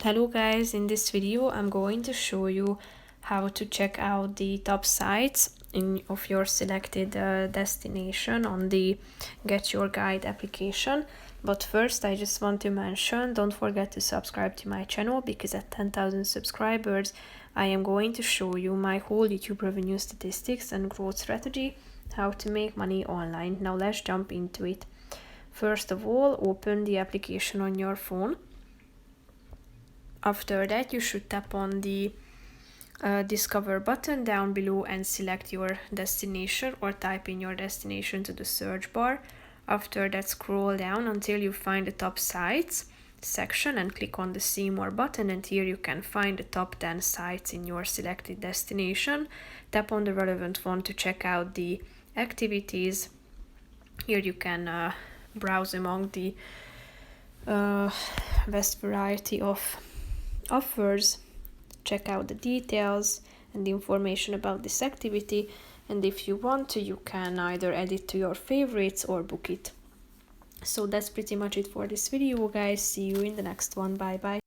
Hello guys, in this video I'm going to show you how to check out the top sites of your selected destination on the Get Your Guide application. But first I just want to mention, don't forget to subscribe to my channel, because at 10,000 subscribers I am going to show you my whole YouTube revenue statistics and growth strategy, how to make money online. Now let's jump into it. First of all, open the application on your phone. After that, you should tap on the discover button down below and select your destination, or type in your destination to the search bar. After that, scroll down until you find the top sites section and click on the see more button, and here you can find the top 10 sites in your selected destination. Tap on the relevant one to check out the activities. Here you can browse among the best variety of offers, check out the details and the information about this activity, and if you want to, you can either add it to your favorites or book it. So that's pretty much it for this video, guys. See you in the next one. Bye bye.